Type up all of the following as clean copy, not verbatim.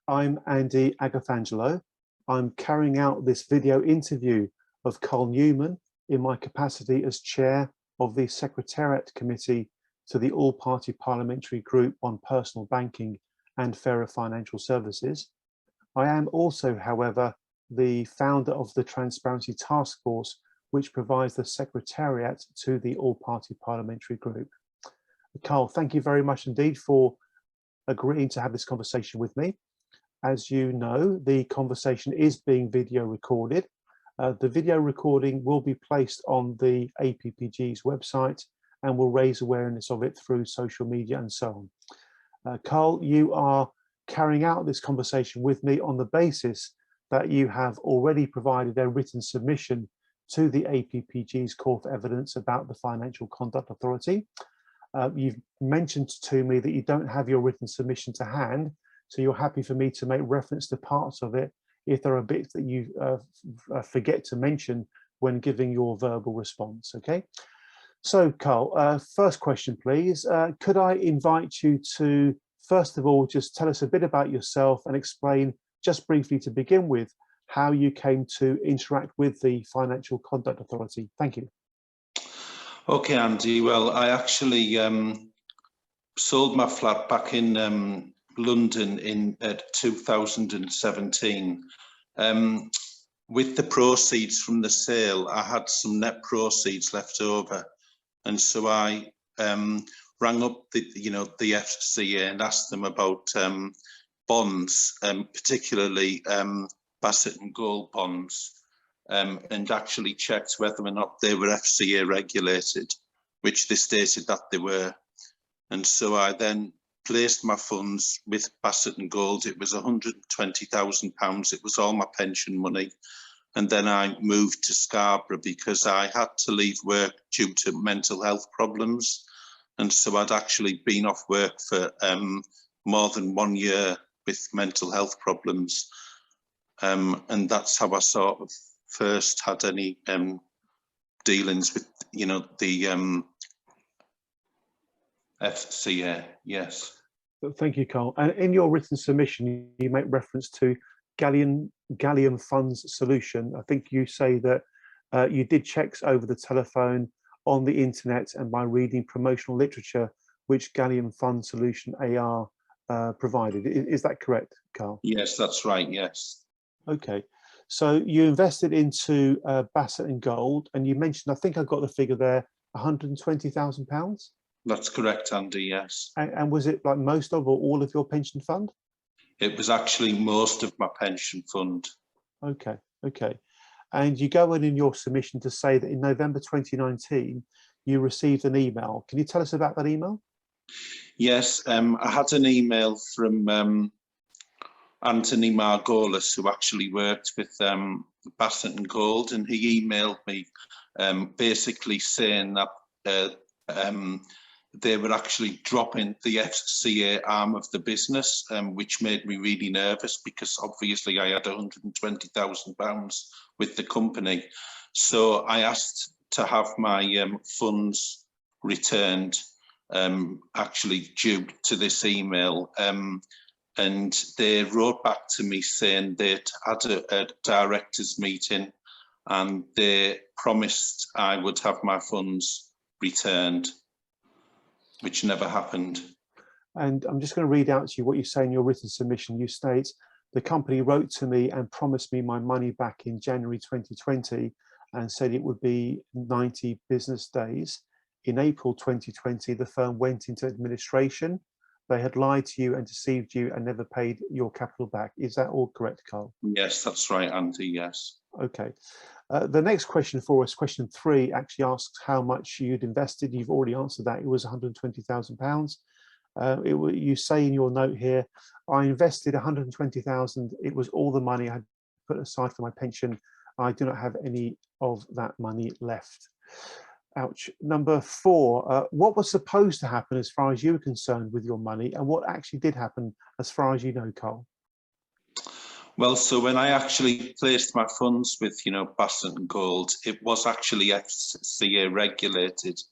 I'm Andy Agathangelo. I'm carrying out this video interview of Karl Newman in my capacity as chair of the Secretariat Committee to the All-Party Parliamentary Group on Personal Banking and Fairer Financial Services. I am also, however, the founder of the Transparency Task Force, which provides the Secretariat to the All-Party Parliamentary Group. Karl, thank you very much indeed for agreeing to have this conversation with me. As you know, the conversation is being video recorded. The video recording will be placed on the APPG's website and will raise awareness of it through social media and so on. Karl, you are carrying out this conversation with me on the basis that you have already provided a written submission to the APPG's Call for Evidence about the Financial Conduct Authority. You've mentioned to me that you don't have your written submission to hand, so you're happy for me to make reference to parts of it if there are bits that you forget to mention when giving your verbal response, okay? So, Karl, first question, please. Could I invite you to, first of all, just tell us a bit about yourself and explain, just briefly to begin with, how you came to interact with the Financial Conduct Authority? Thank you. Okay, Andy. Well, I actually sold my flat back in London in 2017. With the proceeds from the sale, I had some net proceeds left over, and so I rang up the FCA and asked them about bonds, particularly Bassett and Gold bonds, and actually checked whether or not they were FCA regulated, which they stated that they were. And so I then placed my funds with Bassett and Gold. It was £120,000. It was all my pension money. And then I moved to Scarborough because I had to leave work due to mental health problems. And so I'd actually been off work for more than 1 year with mental health problems. And that's how I sort of first had any dealings with, the FCA, yes. Thank you, Karl. And in your written submission, you make reference to Galleon Funds Solution. I think you say that you did checks over the telephone, on the internet, and by reading promotional literature, which Galleon Fund Solution AR provided. Is that correct, Karl? Yes, that's right, yes. Okay, so you invested into Bassett and Gold, and you mentioned, I think I got the figure there, £120,000? That's correct, Andy, yes. And was it like most of or all of your pension fund? It was actually most of my pension fund. Okay, okay. And you go in your submission to say that in November 2019, you received an email. Can you tell us about that email? Yes, I had an email from Anthony Margolis, who actually worked with Bassett and Gold, and he emailed me basically saying that they were actually dropping the FCA arm of the business, which made me really nervous because obviously I had £120,000 with the company. So I asked to have my funds returned, actually due to this email. And they wrote back to me saying they'd had a directors meeting and they promised I would have my funds returned, which never happened. And I'm just going to read out to you what you say in your written submission. You state, the company wrote to me and promised me my money back in January 2020 and said it would be 90 business days. In April 2020, the firm went into administration. They had lied to you and deceived you and never paid your capital back. Is that all correct, Karl? Yes, that's right, Andy, yes. Okay. The next question for us, question 3, actually asks how much you'd invested. You've already answered that. It was £120,000. You say in your note here, I invested 120,000. It was all the money I had put aside for my pension. I do not have any of that money left. Ouch. Number 4, what was supposed to happen as far as you were concerned with your money, and what actually did happen as far as you know, Karl? Well, so when I actually placed my funds with, Bassett and Gold, it was actually FCA regulated.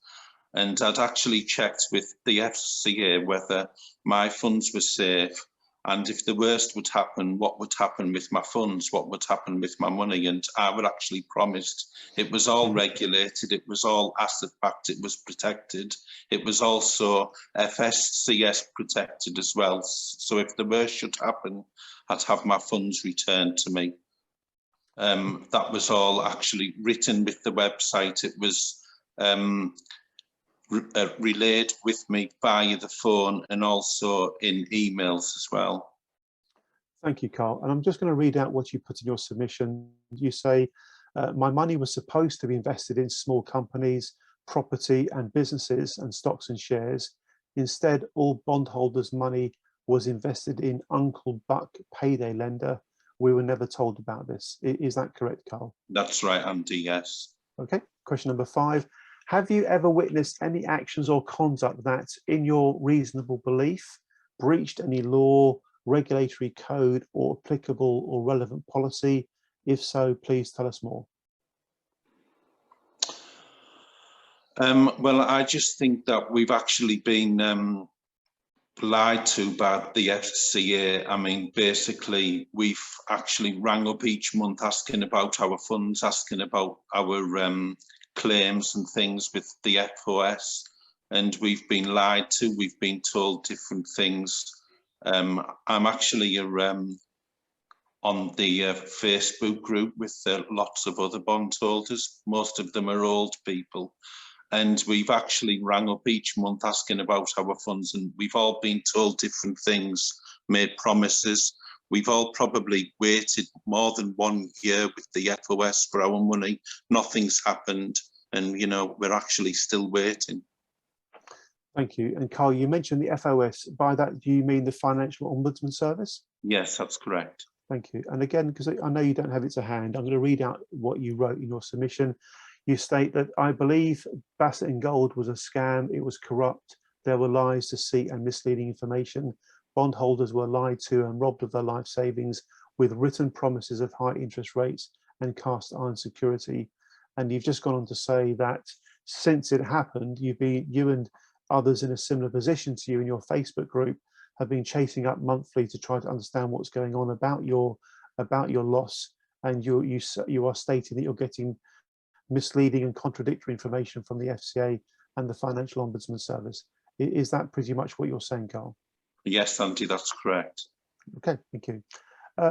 And I'd actually checked with the FCA whether my funds were safe And if the worst would happen, what would happen with my funds? What would happen with my money? And I would actually promised it was all regulated, it was all asset backed, it was protected. It was also FSCS protected as well. So if the worst should happen, I'd have my funds returned to me. That was all actually written with the website. It was relayed with me via the phone and also in emails as well. Thank you, Karl. And I'm just going to read out what you put in your submission. You say, my money was supposed to be invested in small companies, property and businesses and stocks and shares. Instead, all bondholders' money was invested in Uncle Buck payday lender. We were never told about this. Is that correct, Karl? That's right, Andy, yes. Okay, question number 5. Have you ever witnessed any actions or conduct that, in your reasonable belief, breached any law, regulatory code, or applicable or relevant policy? If so, please tell us more. Well, I just think that we've actually been lied to by the FCA. I mean, basically, we've actually rang up each month asking about our funds, asking about our claims and things with the FOS, and we've been lied to. We've been told different things. I'm actually on the Facebook group with lots of other bondholders. Most of them are old people. And we've actually rang up each month asking about our funds, and we've all been told different things, made promises. We've all probably waited more than 1 year with the FOS for our money. Nothing's happened, and you know, we're actually still waiting. Thank you. And Karl, you mentioned the FOS. By that, do you mean the Financial Ombudsman Service? Yes, that's correct. Thank you. And again, because I know you don't have it to hand, I'm going to read out what you wrote in your submission. You state that, I believe Bassett and Gold was a scam. It was corrupt. There were lies, deceit and misleading information. Bondholders were lied to and robbed of their life savings with written promises of high interest rates and cast iron security. And you've just gone on to say that since it happened, you and others in a similar position to you in your Facebook group have been chasing up monthly to try to understand what's going on about your loss. And you are stating that you're getting misleading and contradictory information from the FCA and the Financial Ombudsman Service. Is that pretty much what you're saying, Karl? Yes, Andy, that's correct. Okay, thank you.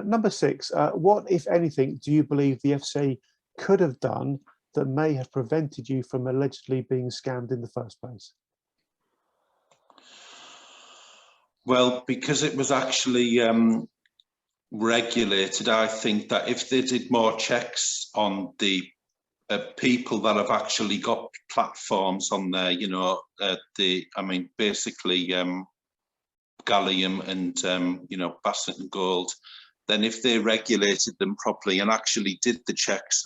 Number 6, what, if anything, do you believe the FCA could have done that may have prevented you from allegedly being scammed in the first place? Well, because it was actually regulated, I think that if they did more checks on the people that have actually got platforms on there, you know, basically Gallium and, you know, Bassett and Gold, then if they regulated them properly and actually did the checks,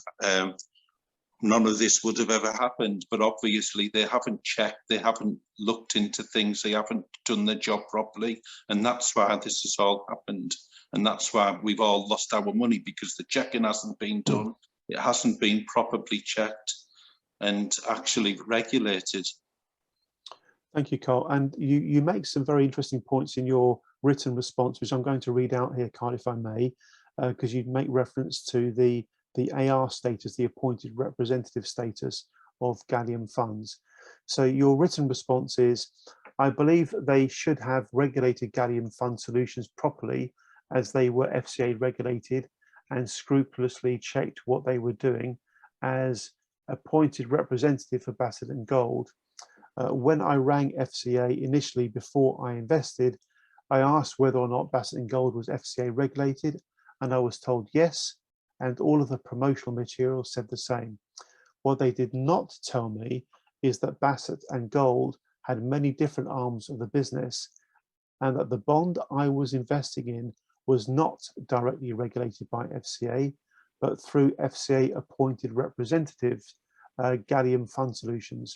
none of this would have ever happened. But obviously they haven't checked, they haven't looked into things, they haven't done their job properly. And that's why this has all happened. And that's why we've all lost our money, because the checking hasn't been done. It hasn't been properly checked and actually regulated. Thank you, Karl. And you make some very interesting points in your written response, which I'm going to read out here, Karl, if I may, because you make reference to the AR status, the appointed representative status of Gallium funds. So your written response is, I believe they should have regulated Gallium fund solutions properly, as they were FCA regulated, and scrupulously checked what they were doing. As appointed representative for Bassett and Gold, when I rang FCA initially before I invested, I asked whether or not Bassett and Gold was FCA regulated, and I was told yes, and all of the promotional material said the same. What they did not tell me is that Bassett and Gold had many different arms of the business, and that the bond I was investing in was not directly regulated by FCA, but through FCA appointed representatives, Gallium Fund Solutions.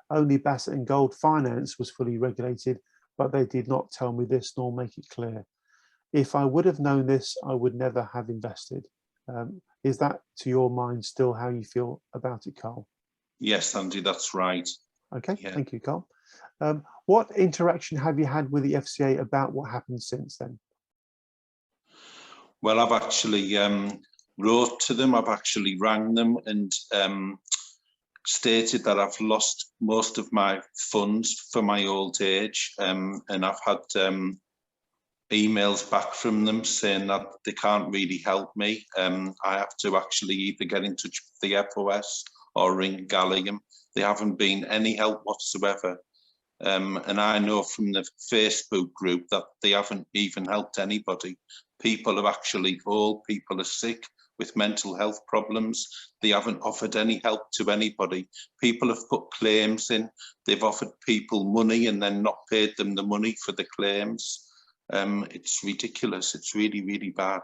Only Bassett and Gold Finance was fully regulated, but they did not tell me this nor make it clear. If I would have known this, I would never have invested. Is that, to your mind, still how you feel about it, Karl? Yes, Andy, that's right. Okay, yeah. Thank you, Karl. What interaction have you had with the FCA about what happened since then? Well, I've actually wrote to them, I've actually rang them and stated that I've lost most of my funds for my old age, and I've had emails back from them saying that they can't really help me. I have to actually either get in touch with the FOS or ring Gallium. They haven't been any help whatsoever. And I know from the Facebook group that they haven't even helped anybody. People are actually, all people are sick with mental health problems. They haven't offered any help to anybody. People have put claims in. They've offered people money and then not paid them the money for the claims. It's ridiculous. It's really, really bad.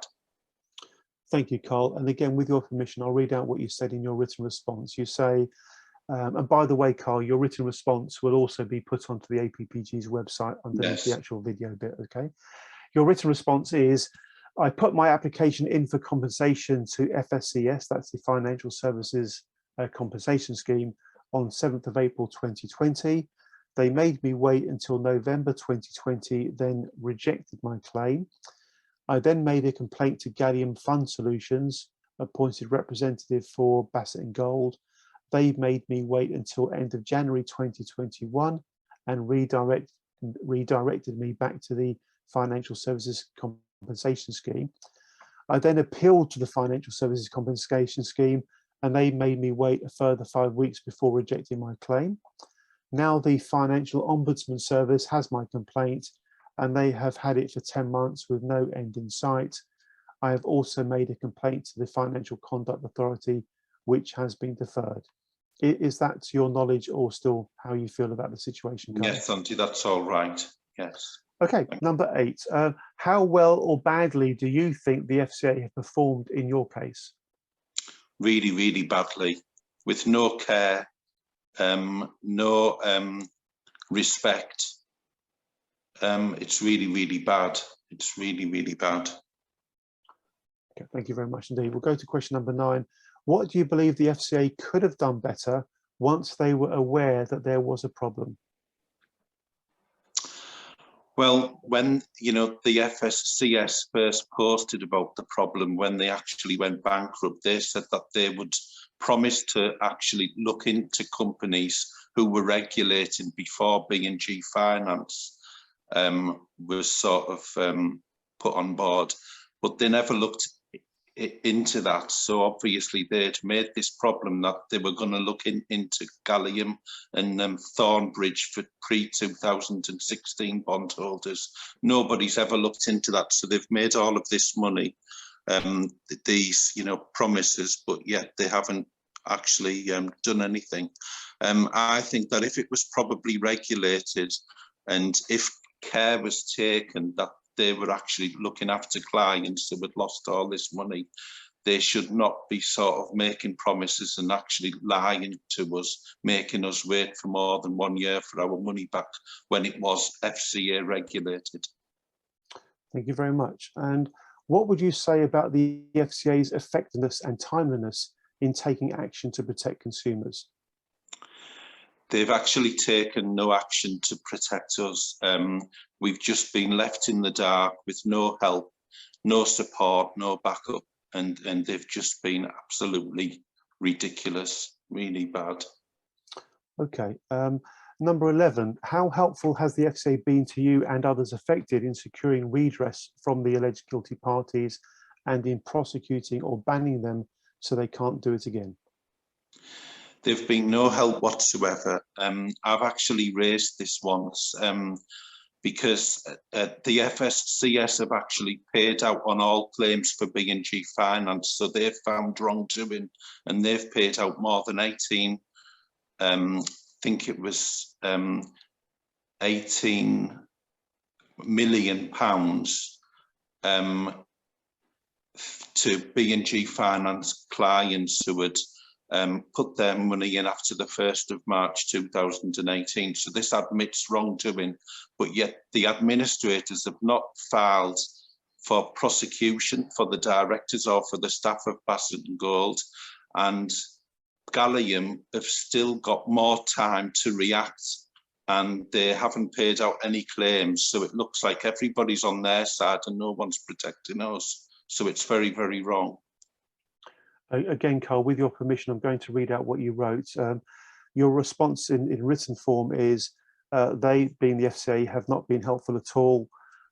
Thank you, Karl. And again, with your permission, I'll read out what you said in your written response. You say, and by the way, Karl, your written response will also be put onto the APPG's website underneath the actual video bit, okay? Your written response is, I put my application in for compensation to FSCS, that's the Financial Services Compensation Scheme, on 7th of April 2020. They made me wait until November 2020, then rejected my claim. I then made a complaint to Gallium Fund Solutions, appointed representative for Bassett and Gold. They made me wait until end of January 2021 and redirected me back to the Financial Services Compensation Scheme. I then appealed to the Financial Services Compensation Scheme and they made me wait a further 5 weeks before rejecting my claim. Now the Financial Ombudsman Service has my complaint and they have had it for 10 months with no end in sight. I have also made a complaint to the Financial Conduct Authority, which has been deferred. Is that to your knowledge or still how you feel about the situation, Karl? Yes, Auntie, that's all right. Yes. Okay, number 8. How well or badly do you think the FCA have performed in your case? Really, really badly, with no care, no respect. It's really, really bad. It's really, really bad. Okay, thank you very much indeed. We'll go to question number 9. What do you believe the FCA could have done better once they were aware that there was a problem? Well, when, you know, the FSCS first posted about the problem, when they actually went bankrupt, they said that they would promise to actually look into companies who were regulated before B&G Finance was sort of put on board, but they never looked into that. So obviously they'd made this problem that they were going to look into Gallium and Thornbridge for pre-2016 bondholders. Nobody's ever looked into that, so they've made all of this money, these, you know, promises, but yet they haven't actually done anything. I think that if it was probably regulated and if care was taken that they were actually looking after clients who had lost all this money, they should not be sort of making promises and actually lying to us, making us wait for more than 1 year for our money back when it was FCA regulated. Thank you very much. And what would you say about the FCA's effectiveness and timeliness in taking action to protect consumers? They've actually taken no action to protect us. We've just been left in the dark with no help, no support, no backup, and they've just been absolutely ridiculous, really bad. Okay. Number 11, how helpful has the FCA been to you and others affected in securing redress from the alleged guilty parties and in prosecuting or banning them so they can't do it again? There've been no help whatsoever. I've actually raised this once because the FSCS have actually paid out on all claims for B&G Finance, so they've found wrongdoing and they've paid out more than 18, I think it was 18 million pounds to B&G Finance clients who had put their money in after the 1st of March 2018. So this admits wrongdoing, but yet the administrators have not filed for prosecution for the directors or for the staff of Bassett and Gold. And Gallium have still got more time to react and they haven't paid out any claims. So it looks like everybody's on their side and no one's protecting us. So it's very, very wrong. Again, Karl, with your permission, I'm going to read out what you wrote. Your response in written form is, they, being the FCA, have not been helpful at all.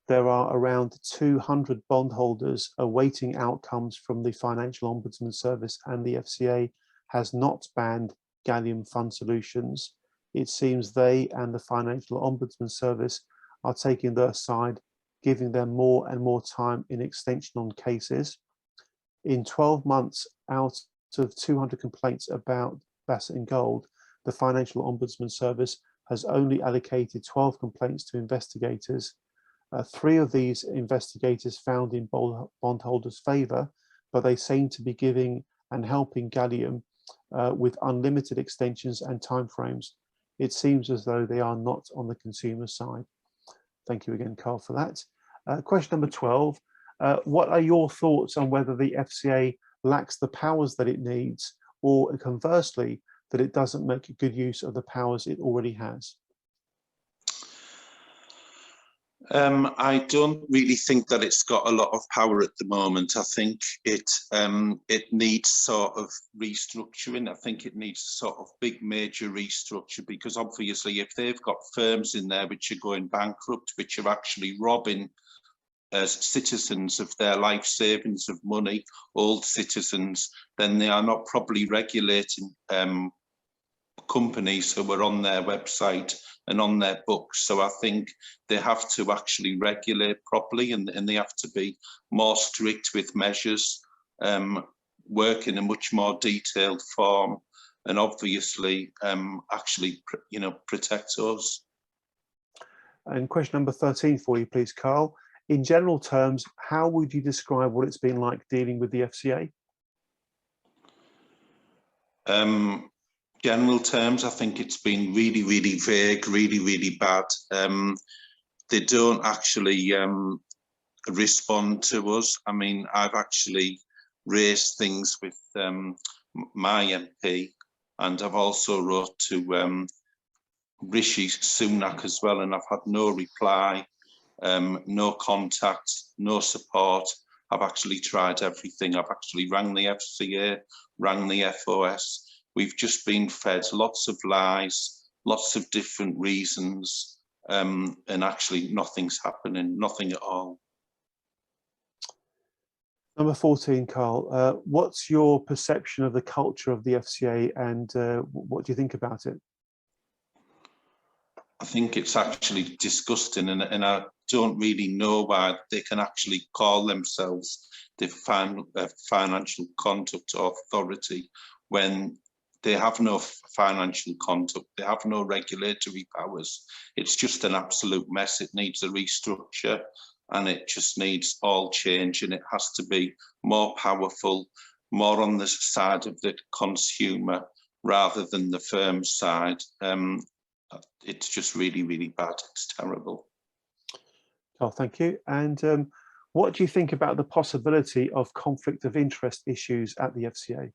There are around 200 bondholders awaiting outcomes from the Financial Ombudsman Service, and the FCA has not banned gallium fund solutions. It seems they and the Financial Ombudsman Service are taking their side, giving them more and more time in extension on cases. In 12 months out of 200 complaints about Bassett and Gold, the Financial Ombudsman Service has only allocated 12 complaints to investigators. 3 of these investigators found in bondholders' favour, but they seem to be giving and helping gallium with unlimited extensions and timeframes. It seems as though they are not on the consumer side. Thank you again, Karl, for that. Question number 12. What are your thoughts on whether the FCA lacks the powers that it needs, or conversely, that it doesn't make good use of the powers it already has? I don't really think that it's got a lot of power at the moment. I think it needs sort of restructuring. I think it needs a sort of big major restructure, because obviously if they've got firms in there which are going bankrupt, which are actually robbing citizens of their life savings of money, old citizens, then they are not properly regulating companies who are on their website and on their books. So I think they have to actually regulate properly, and they have to be more strict with measures, work in a much more detailed form, and obviously actually, you know, protect us. And question number 13 for you, please, Karl. In general terms, how would you describe what it's been like dealing with the FCA? General terms, I think it's been really, really vague, really, really bad. They don't actually respond to us. I mean, I've actually raised things with my MP, and I've also wrote to Rishi Sunak as well, and I've had no reply, no contact, no support. I've actually tried everything. I've actually rang the FCA, rang the FOS. We've just been fed lots of lies, lots of different reasons, and actually nothing's happening, nothing at all. Number 14, Karl, what's your perception of the culture of the FCA, and what do you think about it? I think it's actually disgusting, and I don't really know why they can actually call themselves the Financial Conduct Authority when they have no financial conduct, they have no regulatory powers. It's just an absolute mess. It needs a restructure, and it just needs all change, and it has to be more powerful, more on the side of the consumer rather than the firm side. It's just really, really bad. It's terrible. Oh, thank you. And what do you think about the possibility of conflict of interest issues at the FCA?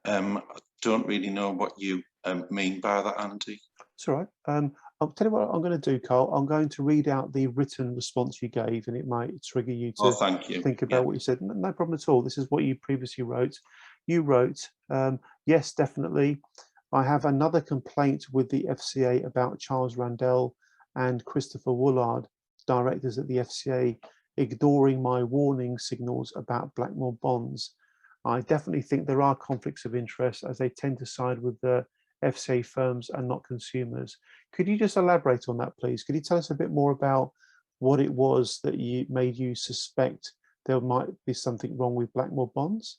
I don't really know what you mean by that, Andy. It's all right. I'll tell you what I'm going to do, Karl. I'm going to read out the written response you gave, and it might trigger you to thank you. think about what you said. No problem at all. This is what you previously wrote. You wrote, yes, definitely. I have another complaint with the FCA about Charles Randell and Christopher Woolard, directors at the FCA, ignoring my warning signals about Blackmore bonds. I definitely think there are conflicts of interest, as they tend to side with the FCA firms and not consumers. Could you just elaborate on that, please? Could you tell us a bit more about what it was that made you suspect there might be something wrong with Blackmore bonds?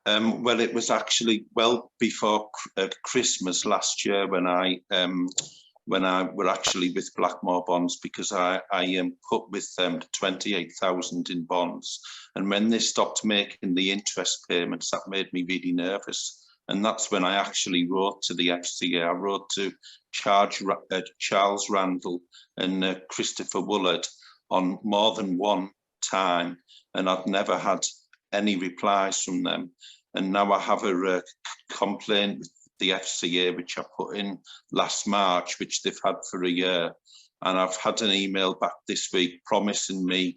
Well, it was actually well before Christmas last year when I were actually with Blackmore bonds, because I put with them 28,000 in bonds, and when they stopped making the interest payments, that made me really nervous. And that's when I actually wrote to the FCA. I wrote to Charles Randall and Christopher Woolard on more than one time, and I'd never had any replies from them. And now I have a complaint with the FCA, which I put in last March, which they've had for a year. and I've had an email back this week promising me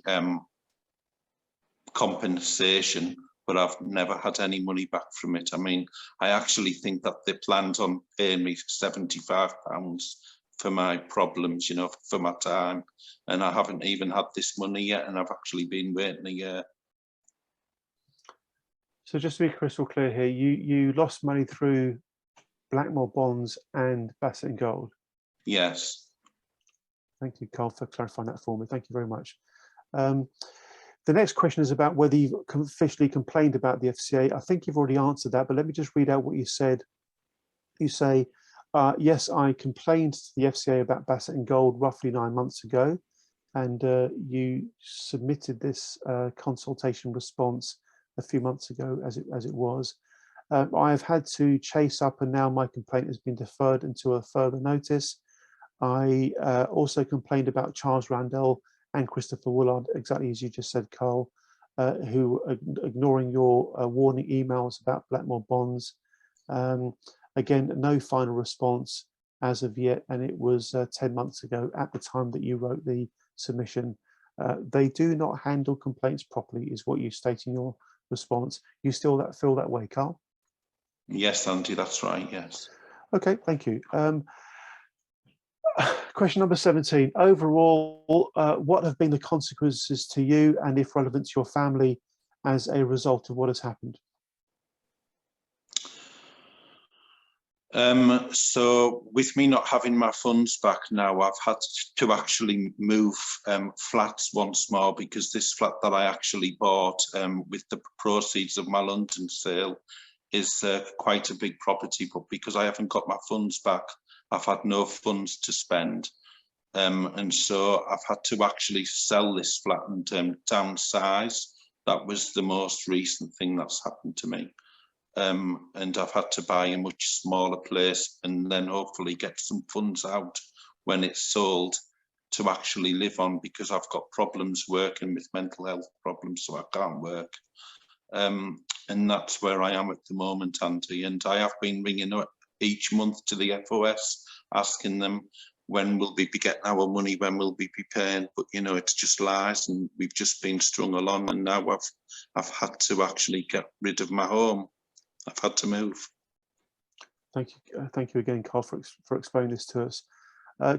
compensation, but I've never had any money back from it. I mean, I actually think that they planned on paying me £75 for my problems, you know, for my time, and I haven't even had this money yet, and I've actually been waiting a year. So just to be crystal clear here, you lost money through Blackmore bonds and Bassett and Gold. Yes. Thank you, Carl, for clarifying that for me. Thank you very much. The next question is about whether you've officially complained about the FCA. I think you've already answered that, but let me just read out what you said. You say, yes, I complained to the FCA about Bassett and Gold roughly 9 months ago, and you submitted this consultation response a few months ago as it was. I have had to chase up, and now my complaint has been deferred until a further notice. I also complained about Charles Randell and Christopher Woolard, exactly as you just said, Carl, who are ignoring your warning emails about Blackmore bonds. Again, no final response as of yet, and it was 10 months ago at the time that you wrote the submission. They do not handle complaints properly, is what you state in your response. You still feel that way, Carl? Yes, Andy, that's right, yes. Okay, thank you. Question number 17. Overall, what have been the consequences to you and, if relevant, to your family as a result of what has happened? So with me not having my funds back now, I've had to actually move flats once more, because this flat that I actually bought with the proceeds of my London sale is quite a big property, but because I haven't got my funds back, I've had no funds to spend. And so I've had to actually sell this flat and downsize. That was the most recent thing that's happened to me. And I've had to buy a much smaller place and then hopefully get some funds out when it's sold to actually live on, because I've got problems working with mental health problems, so I can't work. And that's where I am at the moment, Andy. And I have been ringing up each month to the FOS, asking them, when will we be getting our money, when will we be paying? But, you know, it's just lies, and we've just been strung along, and now I've had to actually get rid of my home. I've had to move. Thank you again, Carl, for explaining this to us.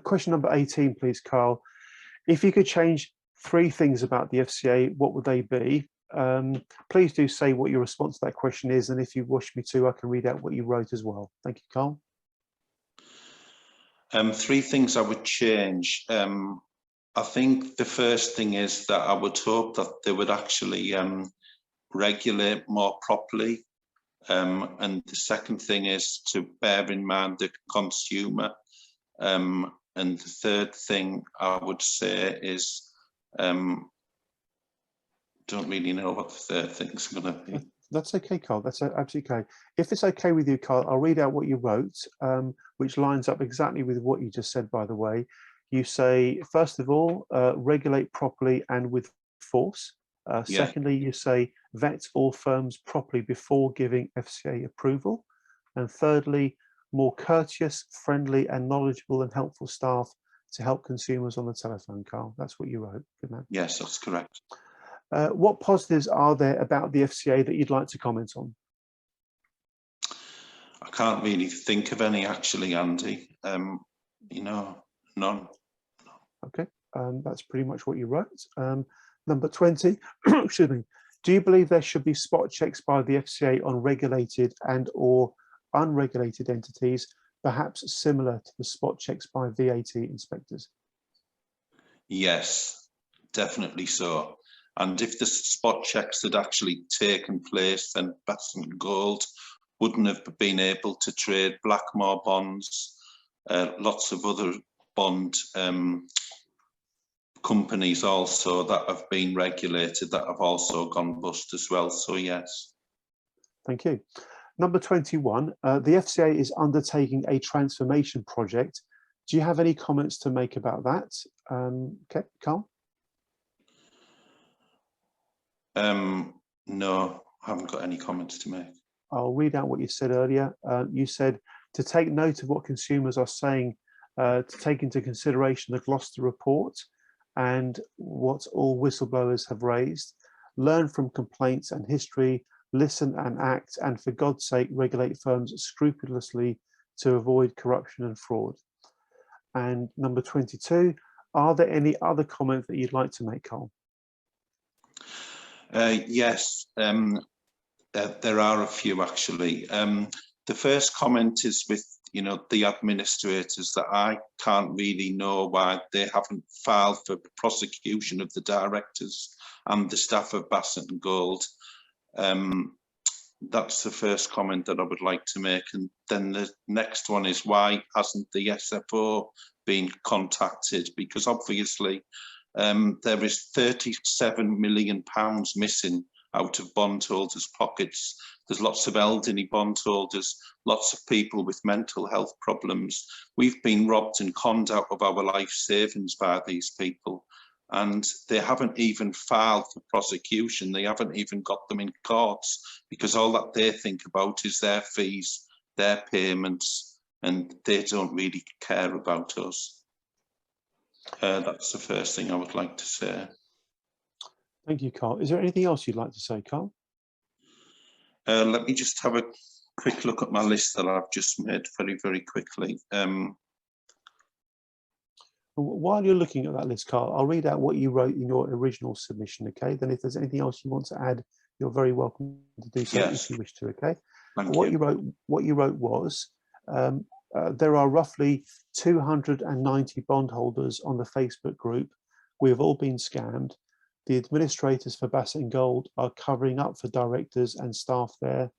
Question number 18, please, Carl. If you could change 3 things about the FCA, what would they be? Please do say what your response to that question is, and if you wish me to, I can read out what you wrote as well. Thank you, Carl. 3 things I would change. I think the first thing is that I would hope that they would actually regulate more properly. And the second thing is to bear in mind the consumer. And the third thing I would say is, don't really know what the third thing's going to be. That's okay, Carl. That's absolutely okay. If it's okay with you, Carl, I'll read out what you wrote, which lines up exactly with what you just said, by the way. You say, first of all, regulate properly and with force. Secondly, you say, vet all firms properly before giving FCA approval. And thirdly, more courteous, friendly and knowledgeable and helpful staff to help consumers on the telephone, Carl. That's what you wrote. Good man. Yes, that's correct. What positives are there about the FCA that you'd like to comment on? I can't really think of any, actually, Andy. You know, none. Okay, that's pretty much what you wrote. Number 20, excuse me. Do you believe there should be spot checks by the FCA on regulated and or unregulated entities, perhaps similar to the spot checks by VAT inspectors? Yes, definitely so. And if the spot checks had actually taken place, then Bassett and Gold wouldn't have been able to trade Blackmore bonds, lots of other bond companies also that have been regulated that have also gone bust as well. So yes. Thank you. Number 21, the FCA is undertaking a transformation project. Do you have any comments to make about that? Okay, Carl? No, I haven't got any comments to make. I'll read out what you said earlier. You said to take note of what consumers are saying to take into consideration the Gloucester report and what all whistleblowers have raised, learn from complaints and history, listen and act, and for God's sake, regulate firms scrupulously to avoid corruption and fraud. And number 22, are there any other comments that you'd like to make, Karl? Yes, there are a few actually. The first comment is with the administrators, that I can't really know why they haven't filed for prosecution of the directors and the staff of Bassett and Gold. That's the first comment that I would like to make. And then the next one is, why hasn't the SFO been contacted? Because obviously there is £37 million missing out of bondholders' pockets. There's lots of elderly bondholders, lots of people with mental health problems. We've been robbed and conned out of our life savings by these people, and they haven't even filed for prosecution. They haven't even got them in courts, because all that they think about is their fees, their payments, and they don't really care about us. That's the first thing I would like to say. Thank you, Karl. Is there anything else you'd like to say, Karl? Let me just have a quick look at my list that I've just made very, very quickly. While you're looking at that list, Karl, I'll read out what you wrote in your original submission, okay? Then if there's anything else you want to add, you're very welcome to do so. Yes, if you wish to, okay? What you wrote was, there are roughly 290 bondholders on the Facebook group. We have all been scammed. The administrators for Bassett and Gold are covering up for directors and staff there.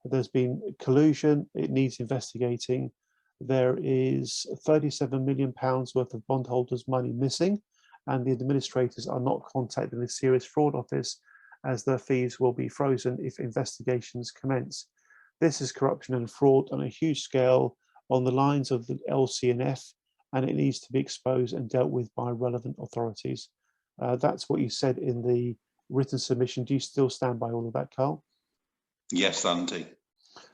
There's been collusion. It needs investigating. There is £37 million worth of bondholders' money missing, and the administrators are not contacting the Serious Fraud Office, as their fees will be frozen if investigations commence. This is corruption and fraud on a huge scale on the lines of the LC&F, and it needs to be exposed and dealt with by relevant authorities. That's what you said in the written submission. Do you still stand by all of that, Karl? Yes, Andy,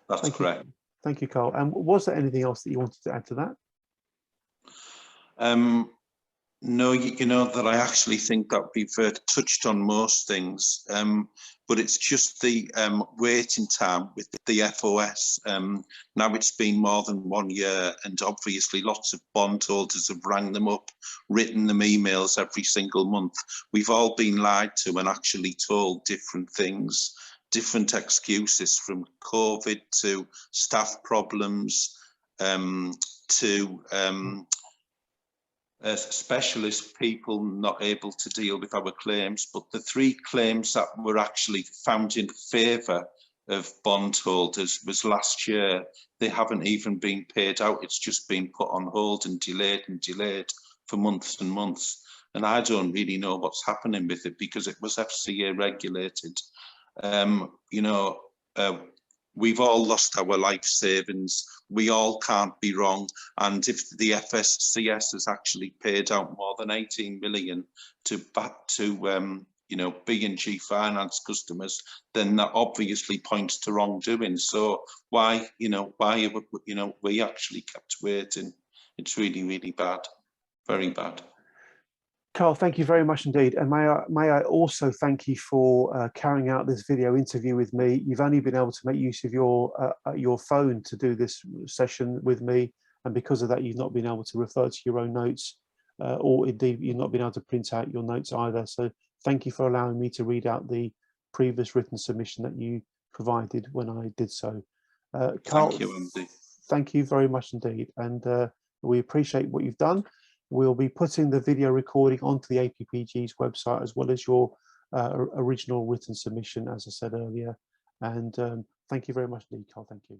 that's correct. Thank you, Karl. And was there anything else that you wanted to add to that? No, you know that I actually think that we've touched on most things, but it's just the waiting time with the FOS. Now it's been more than 1 year, and obviously lots of bondholders have rang them up, written them emails every single month. We've all been lied to and actually told different things, different excuses, from COVID to staff problems to specialist people not able to deal with our claims. But the 3 claims that were actually found in favour of bondholders was last year. They haven't even been paid out. It's just been put on hold and delayed for months and months. And I don't really know what's happening with it, because it was FCA regulated. We've all lost our life savings. We all can't be wrong. And if the FSCS has actually paid out more than 18 million to B&G Finance customers, then that obviously points to wrongdoing. So why we actually kept waiting? It's really, really bad, very bad. Karl, thank you very much indeed. And may I also thank you for carrying out this video interview with me. You've only been able to make use of your phone to do this session with me, and because of that, you've not been able to refer to your own notes, or indeed you've not been able to print out your notes either. So thank you for allowing me to read out the previous written submission that you provided when I did so. Karl, thank you, Andy. Thank you very much indeed, and we appreciate what you've done. We'll be putting the video recording onto the APPG's website, as well as your original written submission, as I said earlier. And thank you very much indeed, Karl. Thank you.